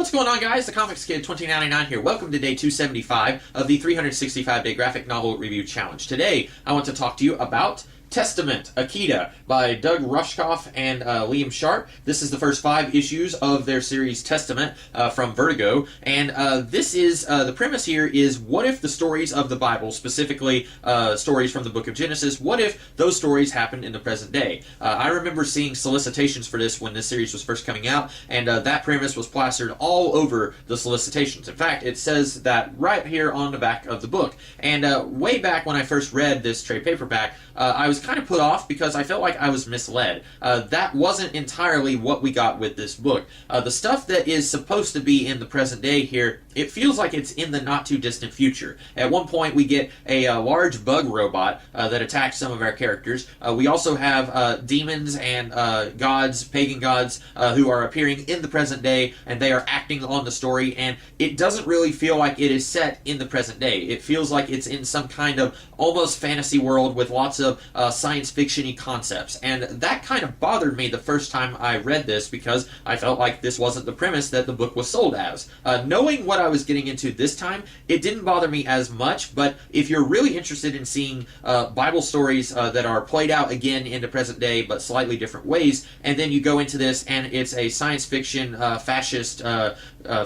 What's going on, guys? The Comics Kid 2099 here. Welcome to day 275 of the 365-day graphic novel review challenge. Today, I want to talk to you about Testament, Akedah, by Doug Rushkoff and Liam Sharp. This is the first 5 issues of their series Testament from Vertigo, and this is, the premise here is, what if the stories of the Bible, specifically stories from the book of Genesis, what if those stories happened in the present day? I remember seeing solicitations for this when this series was first coming out, and that premise was plastered all over the solicitations. In fact, it says that right here on the back of the book. And way back when I first read this trade paperback, I was kind of put off because I felt like I was misled. That wasn't entirely what we got with this book. The stuff that is supposed to be in the present day here, it feels like it's in the not too distant future. At one point we get a large bug robot that attacks some of our characters. We also have demons and gods, pagan gods, who are appearing in the present day, and they are acting on the story, and it doesn't really feel like it is set in the present day. It feels like it's in some kind of almost fantasy world with lots of science fiction-y concepts, and that kind of bothered me the first time I read this because I felt like this wasn't the premise that the book was sold as. Knowing what I was getting into this time, it didn't bother me as much, but if you're really interested in seeing Bible stories that are played out again in the present day but slightly different ways, and then you go into this and it's a science fiction, fascist,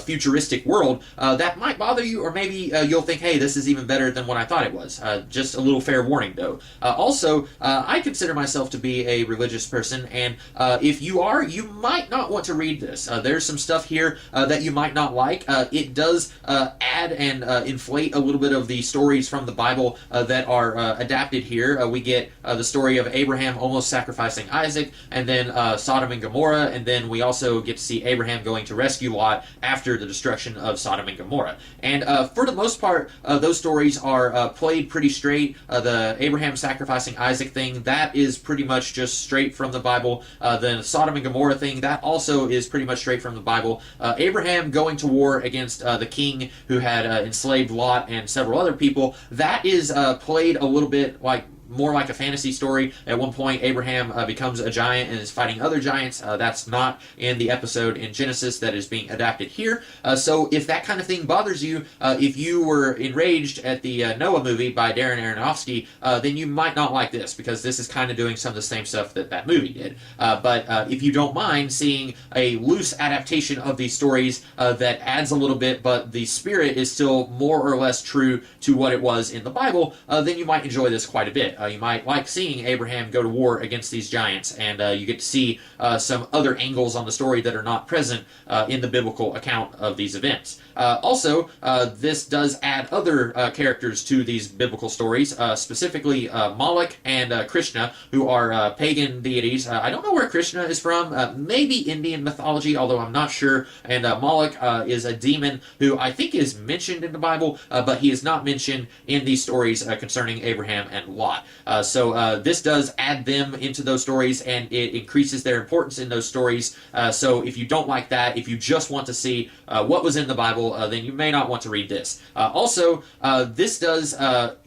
futuristic world, that might bother you, or maybe you'll think, hey, this is even better than what I thought it was. Just a little fair warning, though. Also, I consider myself to be a religious person, and if you are, you might not want to read this. There's some stuff here that you might not like. It does add and inflate a little bit of the stories from the Bible that are adapted here. We get the story of Abraham almost sacrificing Isaac, and then Sodom and Gomorrah, and then we also get to see Abraham going to rescue Lot after the destruction of Sodom and Gomorrah. And for the most part, those stories are played pretty straight. The Abraham sacrificing Isaac thing, that is pretty much just straight from the Bible. The Sodom and Gomorrah thing, that also is pretty much straight from the Bible. Abraham going to war against the king who had enslaved Lot and several other people, that is played a little bit more like a fantasy story. At one point, Abraham becomes a giant and is fighting other giants. That's not in the episode in Genesis that is being adapted here. So if that kind of thing bothers you, if you were enraged at the Noah movie by Darren Aronofsky, then you might not like this, because this is kind of doing some of the same stuff that that movie did. But if you don't mind seeing a loose adaptation of these stories that adds a little bit, but the spirit is still more or less true to what it was in the Bible, then you might enjoy this quite a bit. You might like seeing Abraham go to war against these giants, and you get to see some other angles on the story that are not present in the biblical account of these events. Also, this does add other characters to these biblical stories, specifically Moloch and Krishna, who are pagan deities. I don't know where Krishna is from, maybe Indian mythology, although I'm not sure, and Moloch is a demon who I think is mentioned in the Bible, but he is not mentioned in these stories concerning Abraham and Lot. So this does add them into those stories, and it increases their importance in those stories. So if you don't like that, if you just want to see what was in the Bible, then you may not want to read this. Also, this does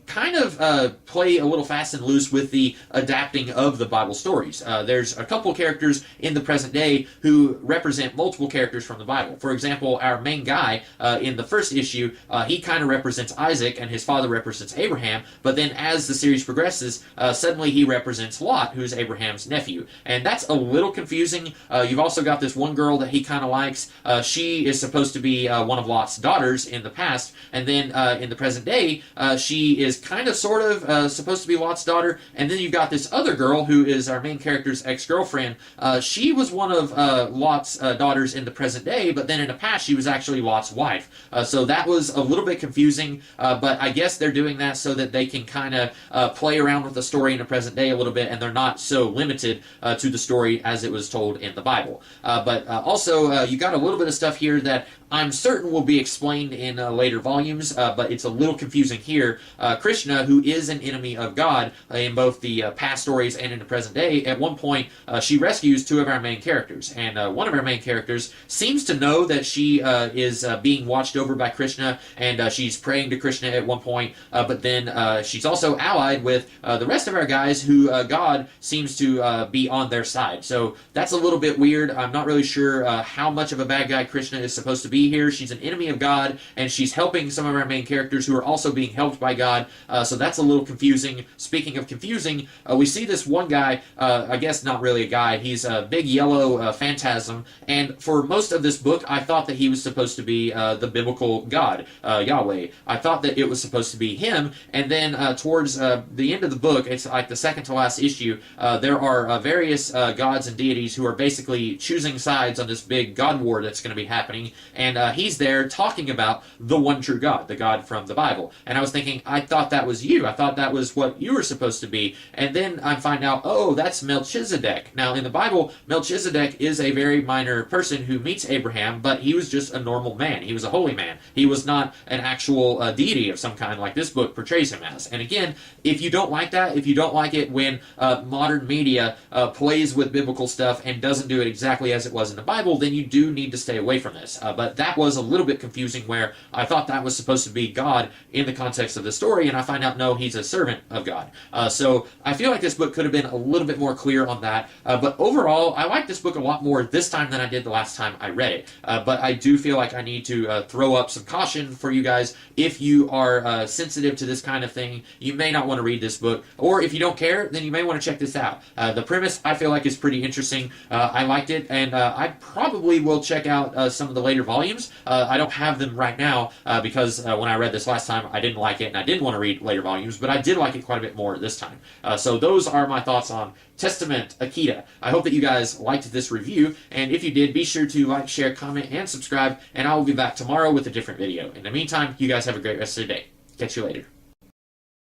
kind of play a little fast and loose with the adapting of the Bible stories. There's a couple characters in the present day who represent multiple characters from the Bible. For example, our main guy in the first issue, he kind of represents Isaac, and his father represents Abraham, but then as the series progresses, suddenly he represents Lot, who's Abraham's nephew. And that's a little confusing. You've also got this one girl that he kind of likes. She is supposed to be one of Lot's daughters in the past, and then in the present day, she is kind of sort of supposed to be Lot's daughter, and then you've got this other girl who is our main character's ex-girlfriend. She was one of Lot's daughters in the present day, but then in the past she was actually Lot's wife. So that was a little bit confusing, but I guess they're doing that so that they can kind of play around with the story in the present day a little bit, and they're not so limited to the story as it was told in the Bible. But also, you got a little bit of stuff here that I'm certain will be explained in later volumes, but it's a little confusing here. Krishna, who is an enemy of God in both the past stories and in the present day, at one point she rescues two of our main characters. And one of our main characters seems to know that she is being watched over by Krishna, and she's praying to Krishna at one point, but then she's also allied with the rest of our guys who God seems to be on their side. So that's a little bit weird. I'm not really sure how much of a bad guy Krishna is supposed to be here. She's an enemy of God, and she's helping some of our main characters who are also being helped by God, so that's a little confusing. Speaking of confusing, we see this one guy, I guess not really a guy, he's a big yellow phantasm, and for most of this book I thought that he was supposed to be the biblical God, Yahweh. I thought that it was supposed to be him, and then towards the end of the book, it's like the second to last issue, there are various gods and deities who are basically choosing sides on this big God war that's going to be happening, and he's there talking about the one true God, the God from the Bible. And I was thinking, I thought that was you. I thought that was what you were supposed to be. And then I find out, oh, that's Melchizedek. Now, in the Bible, Melchizedek is a very minor person who meets Abraham, but he was just a normal man. He was a holy man. He was not an actual deity of some kind like this book portrays him as. And again, if you don't like that, if you don't like it when modern media plays with biblical stuff and doesn't do it exactly as it was in the Bible, then you do need to stay away from this. But that was a little bit confusing, where I thought that was supposed to be God in the context of the story, and I find out, no, he's a servant of God. So I feel like this book could have been a little bit more clear on that. But overall, I like this book a lot more this time than I did the last time I read it. But I do feel like I need to throw up some caution for you guys. If you are sensitive to this kind of thing, you may not want to read this book. Or if you don't care, then you may want to check this out. The premise, I feel like, is pretty interesting. I liked it, and I probably will check out some of the later volumes. I don't have them right now because when I read this last time, I didn't like it, and I didn't want to read later volumes, but I did like it quite a bit more this time. So those are my thoughts on Testament, Akedah. I hope that you guys liked this review, and if you did, be sure to like, share, comment, and subscribe, and I will be back tomorrow with a different video. In the meantime, you guys have a great rest of the day. Catch you later.